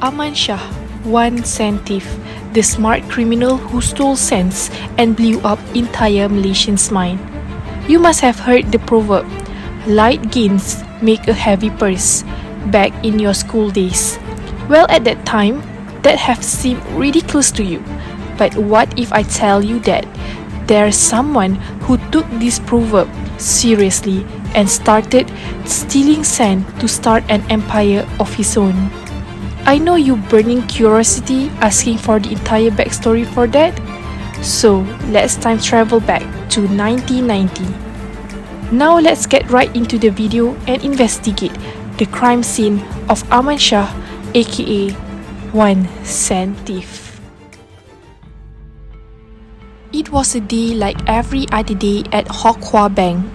Aman Shah, one cent thief, the smart criminal who stole cents and blew up entire Malaysians' mind. You must have heard the proverb, light gains make a heavy purse, back in your school days. Well, at that time, that have seemed ridiculous to you. But what if I tell you that there's someone who took this proverb seriously and started stealing sand to start an empire of his own? I know you burning curiosity asking for the entire backstory for that. So let's time travel back to 1990. Now let's get right into the video and investigate the crime scene of Aman Shah, aka One Cent Thief. It was a day like every other day at HAKIMI Bank.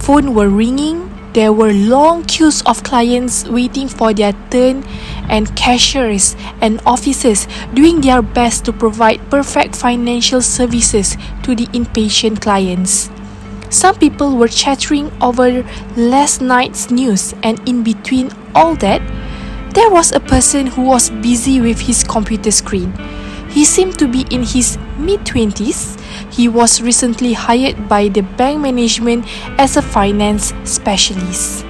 Phones were ringing, there were long queues of clients waiting for their turn, and cashiers and officers doing their best to provide perfect financial services to the impatient clients. Some people were chattering over last night's news, and in between all that, there was a person who was busy with his computer screen. He seemed to be in his mid-20s. He was recently hired by the bank management as a finance specialist.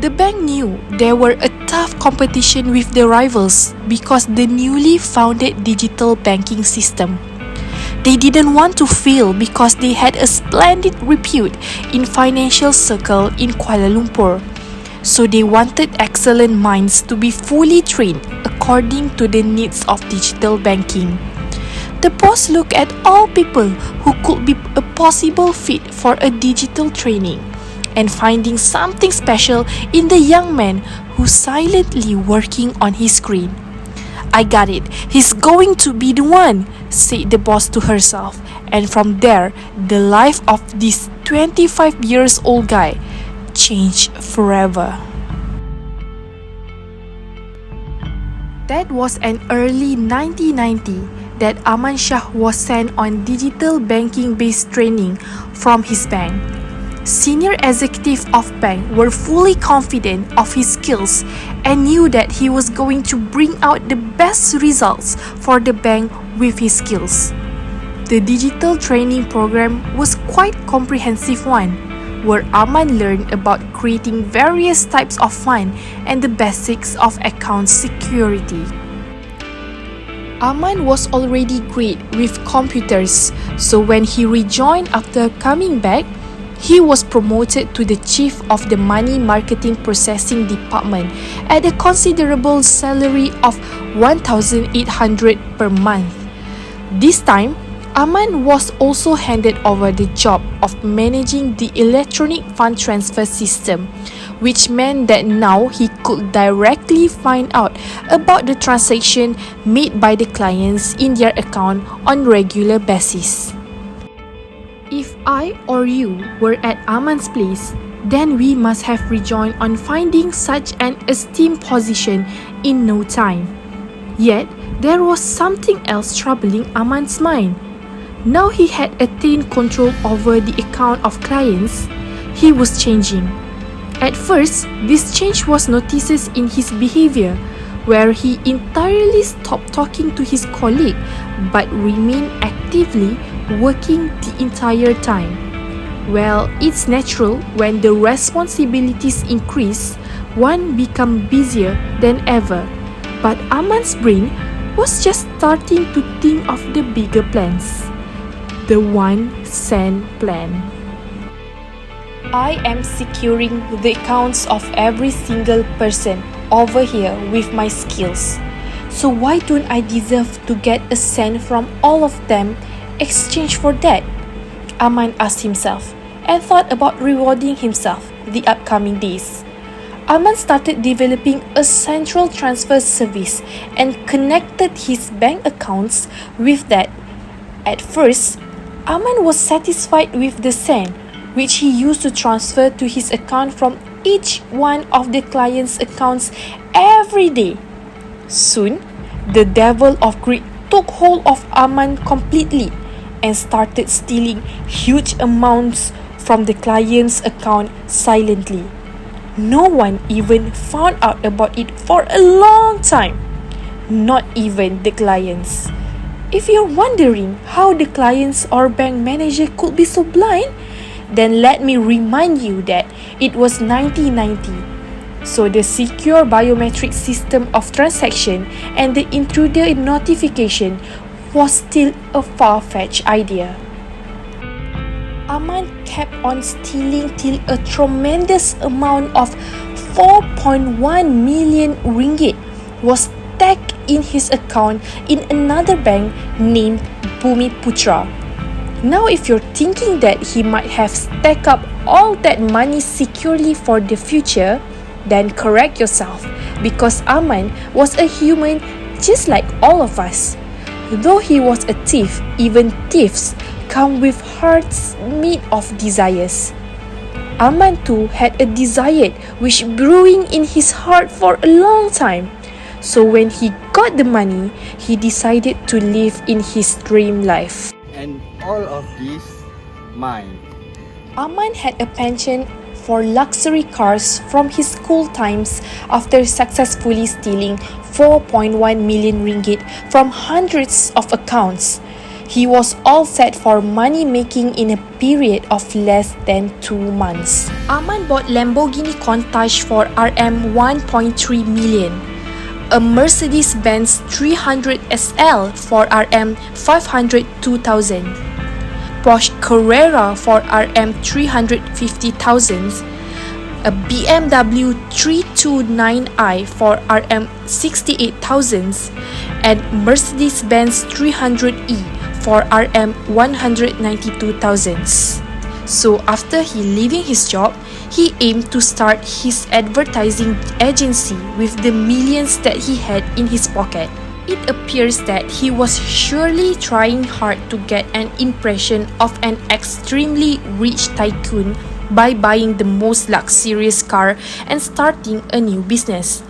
The bank knew there were a tough competition with the rivals because the newly founded digital banking system. They didn't want to fail because they had a splendid repute in financial circle in Kuala Lumpur. So they wanted excellent minds to be fully trained according to the needs of digital banking. The boss looked at all people who could be a possible fit for a digital training and finding something special in the young man who's silently working on his screen. I got it, he's going to be the one, said the boss to herself, and from there, the life of this 25 years old guy changed forever. That was an early 1990 that Aman Shah was sent on digital banking-based training from his bank. Senior executives of bank were fully confident of his skills and knew that he was going to bring out the best results for the bank with his skills. The digital training program was quite a comprehensive one, where Aman learned about creating various types of fund and the basics of account security. Aman was already great with computers, so when he rejoined after coming back, he was promoted to the chief of the money marketing processing department at a considerable salary of 1,800 per month. This time, Aman was also handed over the job of managing the electronic fund transfer system, which meant that now he could directly find out about the transaction made by the clients in their account on regular basis. If I or you were at Aman's place, then we must have rejoiced on finding such an esteemed position in no time. Yet, there was something else troubling Aman's mind. Now he had attained control over the account of clients, he was changing. At first, this change was noticed in his behavior, where he entirely stopped talking to his colleague but remained actively working the entire time. Well, it's natural when the responsibilities increase, one becomes busier than ever. But Aman's brain was just starting to think of the bigger plans. The 1 cent plan. I am securing the accounts of every single person over here with my skills. So why don't I deserve to get a cent from all of them exchange for that? Aman asked himself and thought about rewarding himself the upcoming days. Aman started developing a central transfer service and connected his bank accounts with that. At first, Aman was satisfied with the cent, which he used to transfer to his account from each one of the client's accounts every day. Soon, the devil of greed took hold of Aman completely and started stealing huge amounts from the client's account silently. No one even found out about it for a long time. Not even the clients. If you're wondering how the clients or bank manager could be so blind, then let me remind you that it was 1990. So the secure biometric system of transaction and the intruder notification was still a far-fetched idea. Aman kept on stealing till a tremendous amount of 4.1 million ringgit was stacked in his account in another bank named Bumiputra. Now if you're thinking that he might have stacked up all that money securely for the future, then correct yourself, because Aman was a human just like all of us. Though he was a thief, even thieves come with hearts made of desires. Aman too had a desire which brewing in his heart for a long time. So when he got the money, he decided to live in his dream life. And all of this mine. Aman had a penchant for luxury cars from his school times after successfully stealing 4.1 million ringgit from hundreds of accounts. He was all set for money making in a period of less than 2 months. Aman bought Lamborghini Countach for Rm 1.3 million, a Mercedes-Benz 300 SL for Rm 502,000, Porsche Carrera for Rm 350,000, a BMW 329i for Rm 68,000, and Mercedes-Benz 300e for Rm 192,000. So after he leaving his job, he aimed to start his advertising agency with the millions that he had in his pocket. It appears that he was surely trying hard to get an impression of an extremely rich tycoon by buying the most luxurious car and starting a new business.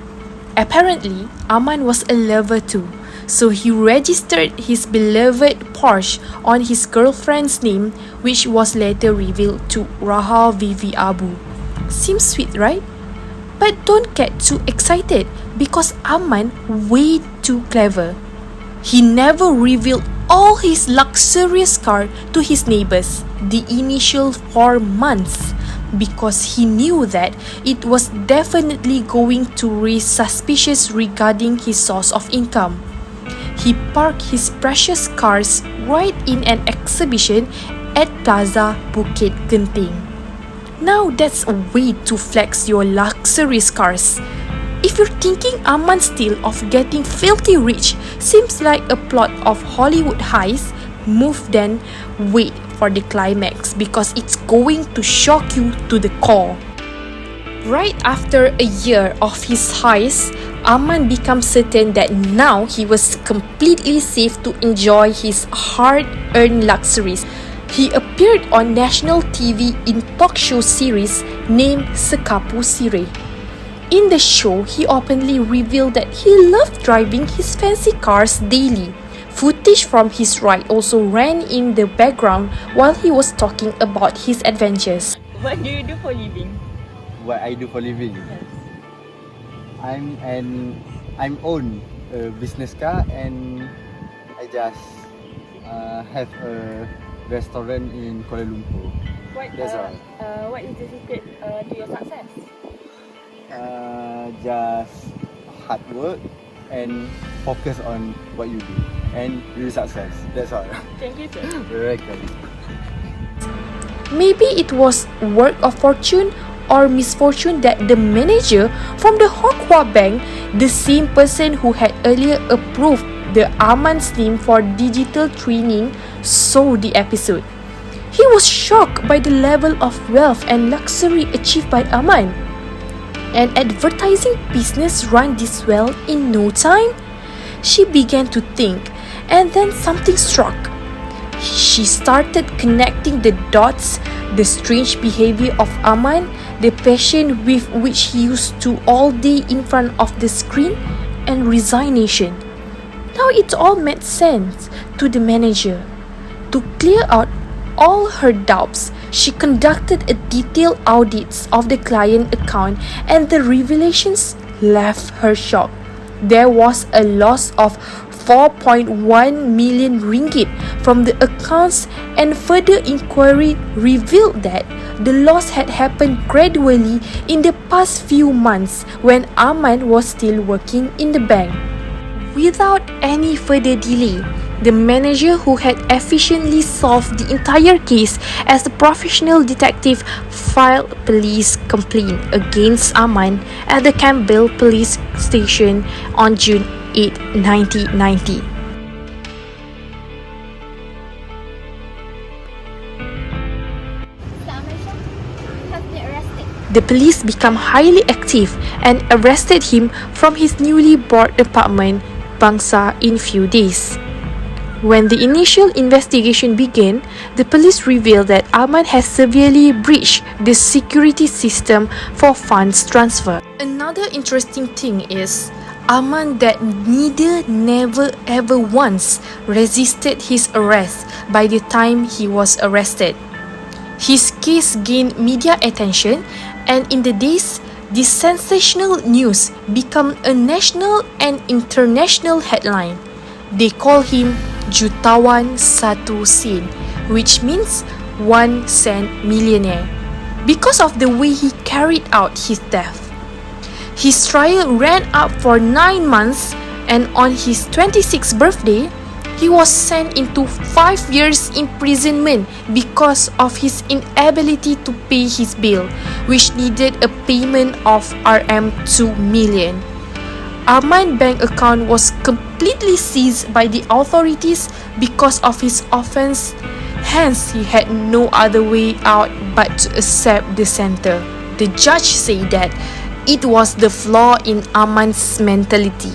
Apparently, Aman was a lover too, so he registered his beloved Porsche on his girlfriend's name, which was later revealed to Rahul Vivi Abu. Seems sweet, right? But don't get too excited, because Aman way too clever. He never revealed all his luxurious car to his neighbors the initial 4 months, because he knew that it was definitely going to raise suspicions regarding his source of income. He parked his precious cars right in an exhibition at Plaza Bukit Genting. Now that's a way to flex your luxurious cars. If you're thinking Aman's style of getting filthy rich seems like a plot of Hollywood heist, move then, wait for the climax, because it's going to shock you to the core. Right after a year of his heist, Aman becomes certain that now he was completely safe to enjoy his hard-earned luxuries. He appeared on national TV in talk show series named Sekapu Sireh. In the show, he openly revealed that he loved driving his fancy cars daily. Footage from his ride also ran in the background while he was talking about his adventures. What do you do for living? What I do for living? Yes. I'm own a business car, and I just have a restaurant in Kuala Lumpur. That's all. What is the secret to your success? Just hard work and focus on what you do, and you success. That's all. Thank you, sir. Very good. Maybe it was work of fortune or misfortune that the manager from the Hokkwa Bank, the same person who had earlier approved the Aman's name for digital training, saw the episode. He was shocked by the level of wealth and luxury achieved by Aman. An advertising business run this well in no time? She began to think, and then something struck. She started connecting the dots, the strange behavior of Aman, the passion with which he used to all day in front of the screen, and resignation. Now it all made sense to the manager. To clear out all her doubts, She conducted a detailed audit of the client account and the revelations left her shocked. There was a loss of 4.1 million ringgit from the accounts, and further inquiry revealed that the loss had happened gradually in the past few months when Aman was still working in the bank. Without any further delay, the manager who had efficiently solved the entire case as a professional detective filed police complaint against Aman at the Campbell police station on June 8, 1990. The police became highly active and arrested him from his newly bought apartment, Bangsa, in few days. When the initial investigation began, the police revealed that Aman has severely breached the security system for funds transfer. Another interesting thing is, Aman that never ever once resisted his arrest by the time he was arrested. His case gained media attention, and in the days, this sensational news became a national and international headline. They call him Jutawan Satu Sen, which means 1 cent millionaire, because of the way he carried out his theft. His trial ran up for 9 months, and on his 26th birthday, he was sent into 5 years imprisonment because of his inability to pay his bill, which needed a payment of Rm2 million. Aman's bank account was completely seized by the authorities because of his offence. Hence, he had no other way out but to accept the sentence. The judge said that it was the flaw in Aman's mentality,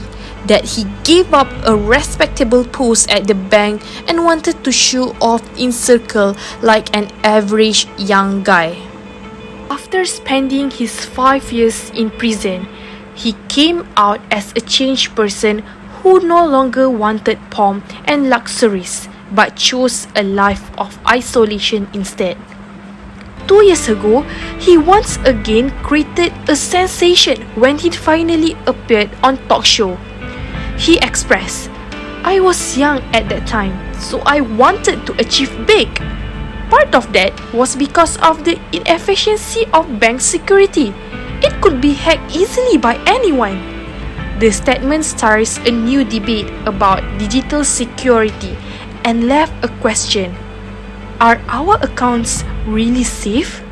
that he gave up a respectable post at the bank and wanted to show off in circle like an average young guy. After spending his 5 years in prison, he came out as a changed person who no longer wanted pomp and luxuries but chose a life of isolation instead. 2 years ago, he once again created a sensation when he finally appeared on talk show. He expressed, "I was young at that time, so I wanted to achieve big. Part of that was because of the inefficiency of bank security. It could be hacked easily by anyone." The statement starts a new debate about digital security and left a question: are our accounts really safe?